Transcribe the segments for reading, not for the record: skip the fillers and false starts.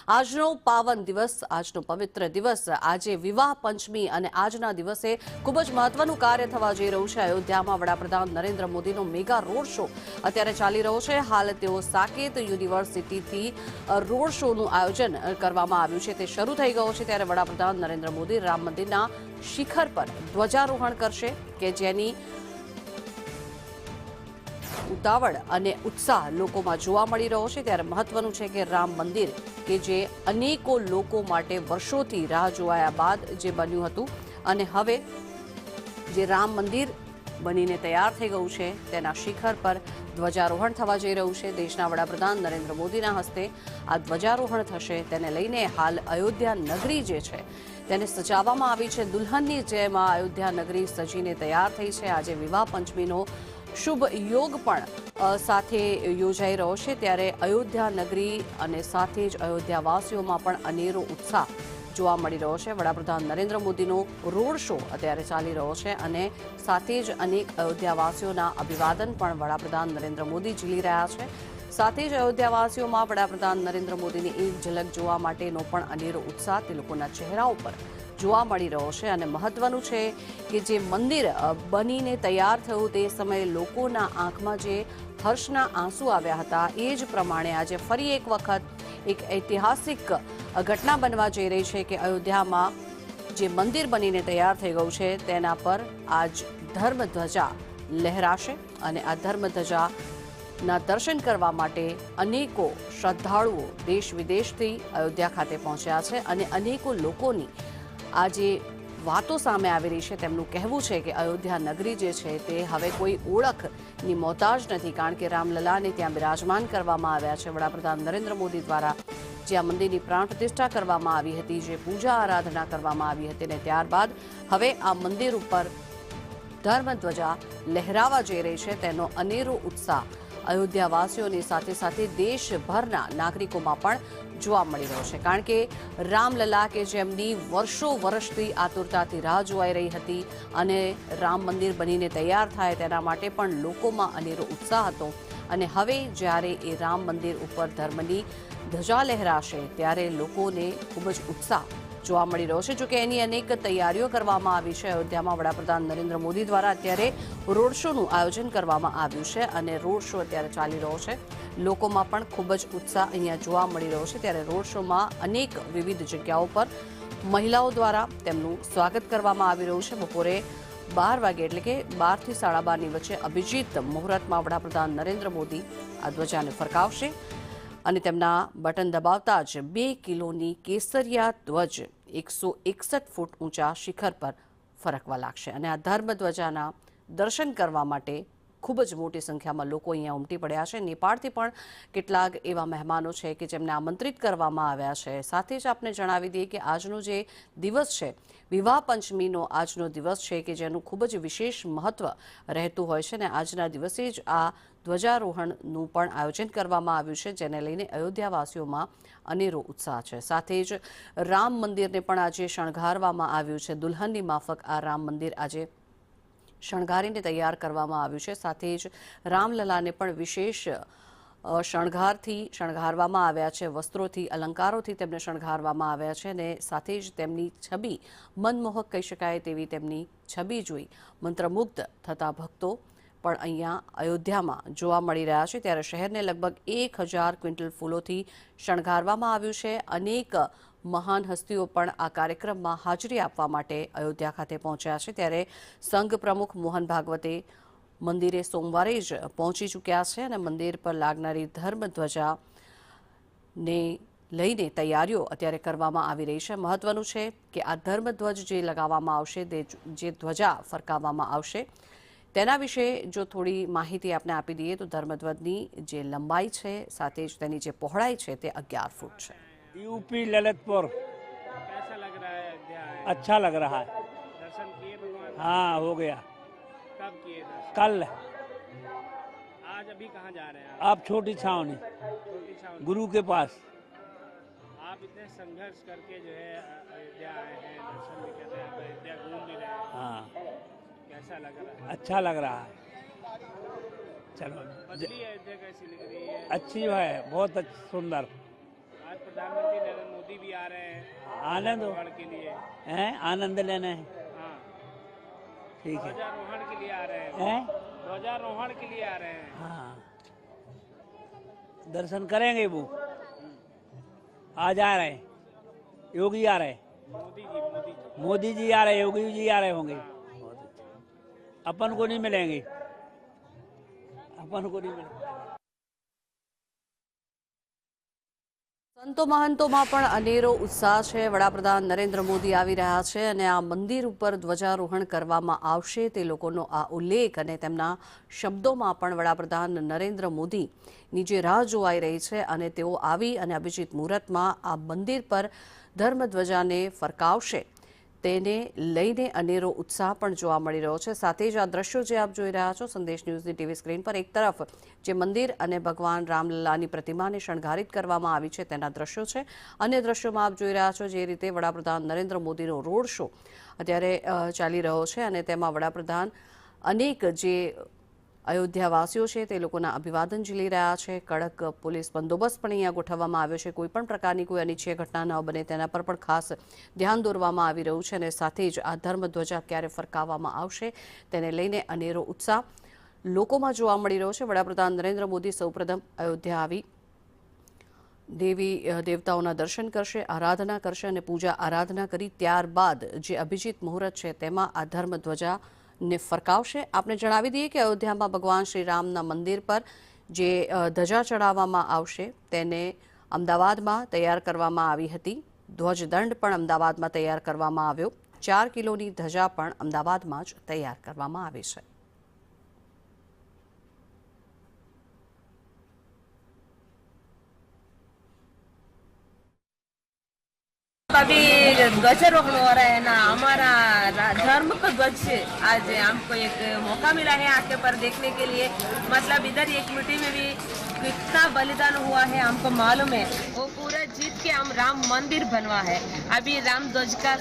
આજનો પાવન દિવસ, આજનો પવિત્ર દિવસ, આજે વિવાહ પંચમી અને આજના દિવસે ખૂબ જ મહત્વનું કાર્ય થવા જઈ રહ્યું છે। અયોધ્યામાં વડાપ્રધાન નરેન્દ્ર મોદીનો મેગા રોડ શો અત્યારે ચાલી રહ્યો છે। હાલ તેઓ સાકેત યુનિવર્સિટીથી રોડ શોનું આયોજન કરવામાં આવ્યું છે, તે શરૂ થઈ ગયો છે। ત્યારે વડાપ્રધાન નરેન્દ્ર મોદી રામ મંદિરના શિખર પર ધ્વજારોહણ કરશે કે જેની ઉતાવળ અને ઉત્સાહ લોકોમાં જોવા મળી રહ્યો છે। ત્યારે મહત્વનું છે કે રામ મંદિર કે જે અનેકો લોકો માટે વર્ષોથી રાહ જોવાયા બાદ જે બન્યું હતું અને હવે જે રામ મંદિર બનીને તૈયાર થઈ ગયું છે તેના શિખર પર ધ્વજારોહણ થવા જઈ રહ્યું છે। દેશના વડાપ્રધાન નરેન્દ્ર મોદીના હસ્તે આ ધ્વજારોહણ થશે। તેને લઈને હાલ અયોધ્યા નગરી જે છે તેને સજાવવામાં આવી છે। દુલ્હનની જેમ આ અયોધ્યા નગરી સજીને તૈયાર થઈ છે। આજે વિવાહ પંચમીનો શુભ યોગ પણ સાથે યોજાઈ રહ્યો છે। ત્યારે અયોધ્યા નગરી અને સાથે જ અયોધ્યાવાસીઓમાં પણ અનેરો ઉત્સાહ જોવા મળી રહ્યો છે। વડાપ્રધાન નરેન્દ્ર મોદીનો રોડ શો અત્યારે ચાલી રહ્યો છે અને સાથે જ અનેક અયોધ્યાવાસીઓના અભિવાદન પણ વડાપ્રધાન નરેન્દ્ર મોદી ઝીલી રહ્યા છે। સાથે જ અયોધ્યાવાસીઓમાં વડાપ્રધાન નરેન્દ્ર મોદીની એક ઝલક જોવા માટેનો પણ અનેરો ઉત્સાહ તે લોકોના ચહેરાઓ પર જોવા મળી રહ્યો છે। અને મહત્વનું છે કે જે મંદિર બનીને તૈયાર થયું તે સમયે લોકોના આંખમાં જે હર્ષના આંસુ આવ્યા હતા એ જ પ્રમાણે આજે ફરી એક વખત એક ઐતિહાસિક ઘટના બનવા જઈ રહી છે કે અયોધ્યામાં જે મંદિર બનીને તૈયાર થઈ ગયું છે તેના પર આજ ધર્મધ્વજા લહેરાશે અને આ ધર્મધ્વજાના દર્શન કરવા માટે અનેકો શ્રદ્ધાળુઓ દેશ વિદેશથી અયોધ્યા ખાતે પહોંચ્યા છે અને અનેકો લોકોની આ જે વાતો સામે આવી રહી છે તેમનું કહેવું છે કે અયોધ્યા નગરી જે છે તે હવે કોઈ ઓળખની મોહતાજ નથી, કારણ કે રામલલાને ત્યાં બિરાજમાન કરવામાં આવ્યા છે। વડાપ્રધાન નરેન્દ્ર મોદી દ્વારા જ્યાં મંદિરની પ્રાણ પ્રતિષ્ઠા કરવામાં આવી હતી, જે પૂજા આરાધના કરવામાં આવી હતી અને ત્યારબાદ હવે આ મંદિર ઉપર ધર્મધ્વજા લહેરાવા જઈ રહી છે તેનો અનેરો ઉત્સાહ અયોધ્યાવાસીઓની સાથે સાથે દેશભરના નાગરિકોમાં પણ જોવા મળી રહ્યો છે। કારણ કે રામલલા કે જેમની વર્ષો વર્ષથી આતુરતાથી રાહ જોવાઈ રહી હતી અને રામ મંદિર બનીને તૈયાર થાય તેના માટે પણ લોકોમાં અનેરો ઉત્સાહ હતો અને હવે જ્યારે એ રામ મંદિર ઉપર ધર્મની ધજા લહેરાશે ત્યારે લોકોને ખૂબ જ ઉત્સાહ જોવા મળી રહ્યો છે। જોકે એની અનેક તૈયારીઓ કરવામાં આવી છે। અયોધ્યામાં વડાપ્રધાન નરેન્દ્ર મોદી દ્વારા અત્યારે રોડ શોનું આયોજન કરવામાં આવ્યું છે અને રોડ શો અત્યારે ચાલી રહ્યો છે। લોકોમાં પણ ખૂબ જ ઉત્સાહ અહીંયા જોવા મળી રહ્યો છે। ત્યારે રોડ શોમાં અનેક વિવિધ જગ્યાઓ પર મહિલાઓ દ્વારા તેમનું સ્વાગત કરવામાં આવી રહ્યું છે। બપોરે 12 વાગે એટલે કે 12 થી 12:30ની વચ્ચે અભિજીત મુહૂર્તમાં વડાપ્રધાન નરેન્દ્ર મોદી આ ધ્વજાને ફરકાવશે અને તેમના બટન દબાવતા જ 2 કિલોની કેસરિયા ધ્વજ 161 ફૂટ ઊંચા શિખર પર ફરકવા લાગશે અને આ ધર્મધ્વજાના દર્શન કરવા માટે ખૂબ જ મોટી સંખ્યામાં લોકો અહીંયા ઉમટી પડ્યા છે। નેપાળથી પણ કેટલાક એવા મહેમાનો છે કે જેમને આમંત્રિત કરવામાં આવ્યા છે। સાથે જ આપને જણાવી દઈએ કે આજનો જે દિવસ છે વિવાહ પંચમીનો આજનો દિવસ છે કે જેનું ખૂબ જ વિશેષ મહત્વ રહેતું હોય છે અને આજના દિવસે જ આ ધ્વજારોહણનું પણ આયોજન કરવામાં આવ્યું છે, જેને લઈને અયોધ્યાવાસીઓમાં અનેરો ઉત્સાહ છે। સાથે જ રામ મંદિરને પણ આજે શણગારવામાં આવ્યું છે। દુલ્હનની માફક આ રામ મંદિર આજે શણગારીને તૈયાર કરવામાં આવ્યું છે। સાથે જ રામલલાને પણ વિશેષ શણગારથી શણગારવામાં આવ્યા છે, વસ્ત્રોથી અલંકારોથી તેમને શણગારવામાં આવ્યા છે અને સાથે જ તેમની છબી મનમોહક કહી શકાય તેવી તેમની છબી જોઈ મંત્રમુગ્ધ થતા ભક્તો પણ અહીંયા અયોધ્યામાં જોવા મળી રહ્યા છે। ત્યારે શહેરને લગભગ 1000 ક્વિન્ટલ ફૂલોથી શણગારવામાં આવ્યું છે। અનેક મહાન હસ્તીઓ પણ આ કાર્યક્રમમાં હાજરી આપવા માટે અયોધ્યા ખાતે પહોંચ્યા છે। ત્યારે સંઘ પ્રમુખ મોહન ભાગવતે મંદિરે સોમવારે જ પહોંચી ચૂક્યા છે અને મંદિર પર લાગનારી ધર્મધ્વજાને લઈને તૈયારીઓ અત્યારે કરવામાં આવી રહી છે। મહત્વનું છે કે આ ધર્મધ્વજ જે લગાવવામાં આવશે, જે ધ્વજા ફરકાવવામાં આવશે તેના વિશે જો થોડી માહિતી આપને આપી દઈએ તો ધર્મધ્વજની જે લંબાઈ છે સાથે જ તેની જે પહોળાઈ છે તે 11 ફૂટ છે। यूपी ललितपुर। कैसा लग रहा है अयोध्या आए? अच्छा लग रहा है। दर्शन किए भगवान? हाँ हो गया। कब किए दर्शन? कल। आज अभी कहाँ जा रहे हैं आप छोटी छावनी छोटी छावनी। गुरु के पास। आप इतने संघर्ष करके जो है अयोध्या आए हैं, दर्शन भी कर रहे हैं, आप अयोध्या घूम भी रहे हैं, हाँ कैसा लग रहा है? अच्छा लग रहा है। चलो बदली अयोध्या कैसी लग रही है? अच्छी है, बहुत सुंदर। आज प्रधानमंत्री नरेंद्र मोदी भी आ रहे हैं आनंद ध्वजारोहण के लिए। हैं, आनंद लेना है। हाँ, ठीक है। ध्वजारोहण के लिए आ रहे हैं। हैं, ध्वजारोहण के लिए आ रहे हैं। हाँ, दर्शन करेंगे वो। आज आ रहे हैं, योगी आ रहे हैं, मोदी जी आ रहे हैं, योगी जी आ रहे होंगे। अपन को नहीं मिलेंगे, अपन को नहीं मिलेंगे। સંતો મહંતોમાં પણ અનેરો ઉત્સાહ છે। વડાપ્રધાન નરેન્દ્ર મોદી આવી રહ્યા છે અને આ મંદિર ઉપર ધ્વજારોહણ કરવામાં આવશે તે લોકોનો આ ઉલ્લેખ અને તેમના શબ્દોમાં પણ વડાપ્રધાન નરેન્દ્ર મોદીની જે રાહ જોવાઈ રહી છે અને તેઓ આવી અને અભિજીત મુહૂર્તમાં આ મંદિર પર ધર્મધ્વજાને ફરકાવશે તેને લઈને અનેરો ઉત્સાહ પણ જોવા મળી રહ્યો છે। સાથે જ આ દ્રશ્યો જે આપ જોઈ રહ્યા છો સંદેશ ન્યૂઝની ટીવી સ્ક્રીન પર એક તરફ જે મંદિર અને ભગવાન રામલલ્લાની પ્રતિમાને શણગારિત કરવામાં આવી છે તેના દ્રશ્યો છે। અન્ય દ્રશ્યોમાં આપ જોઈ રહ્યા છો જે રીતે વડાપ્રધાન નરેન્દ્ર મોદીનો રોડ શો અત્યારે ચાલી રહ્યો છે અને તેમાં વડાપ્રધાન અનેક જે અયોધ્યાવાસીઓ છે તે લોકોના અભિવાદન ઝીલી રહ્યા છે। કડક પોલીસ બંદોબસ્ત પણ અહીંયા ગોઠવવામાં આવ્યો છે। કોઈપણ પ્રકારની કોઈ અનિચ્છનીય ઘટના ન બને તેના પર પણ ખાસ ધ્યાન દોરવામાં આવી રહ્યું છે અને સાથે જ આ ધર્મધ્વજા ક્યારે ફરકાવવામાં આવશે તેને લઈને અનેરો ઉત્સાહ લોકોમાં જોવા મળી રહ્યો છે। વડાપ્રધાન નરેન્દ્ર મોદી સૌપ્રથમ અયોધ્યા આવી દેવી દેવતાઓના દર્શન કરશે, આરાધના કરશે અને પૂજા આરાધના કરી ત્યારબાદ જે અભિજીત મુહૂર્ત છે તેમાં આ ધર્મધ્વજા ને ફરકાવશે। આપને જણાવી દઈએ કે અયોધ્યામાં ભગવાન શ્રી રામના મંદિર પર જે ધજા ચડાવવામાં આવશે તેને અમદાવાદમાં તૈયાર કરવામાં આવી હતી। ધ્વજદંડ પણ અમદાવાદમાં તૈયાર કરવામાં આવ્યો। 4 કિલોની ધજા પણ અમદાવાદમાં જ તૈયાર કરવામાં આવી છે। अभी ध्वजारोहण हो रहा है ना, हमारा धर्म का ध्वज से आज हमको एक मौका मिला है आके पर देखने के लिए। मतलब इधर एक मिट्टी में भी कितना बलिदान हुआ है हमको मालूम है। वो पूरा जीत के हम राम मंदिर बनवा है। अभी राम ध्वज का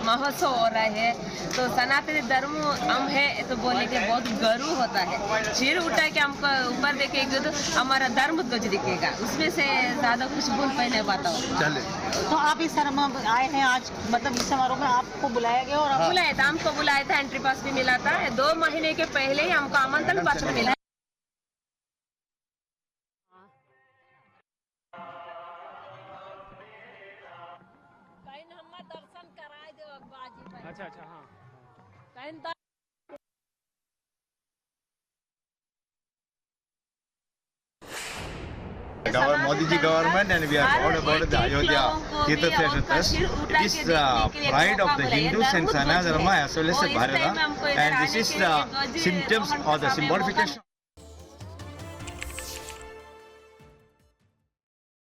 महोत्सव हो रहा है तो सनातनी धर्म हम है तो बोले कि बहुत गर्व होता है। सिर उठा के हमको ऊपर देखेंगे तो हमारा धर्म ध्वज दिखेगा, उसमें से ज्यादा कुछ बोल पाई नहीं पाता हूँ। तो आप इस तरह आए हैं आज, मतलब इस समारोह में आपको बुलाया गया और आप बुलाया था, हमको बुलाया था, एंट्री पास भी मिला था। 2 महीने के पहले ही हमको आमंत्रण पत्र मिला। दर्शन कराए दो बाजी। अच्छा अच्छा, हाँ। Modi ji government, and we are proud about the Ayodhya Tirtha Kshetra Trust. It is the pride of the Hindus and Sanatana Dharma as well as the Bharata, and this is the symptoms or the symbolification.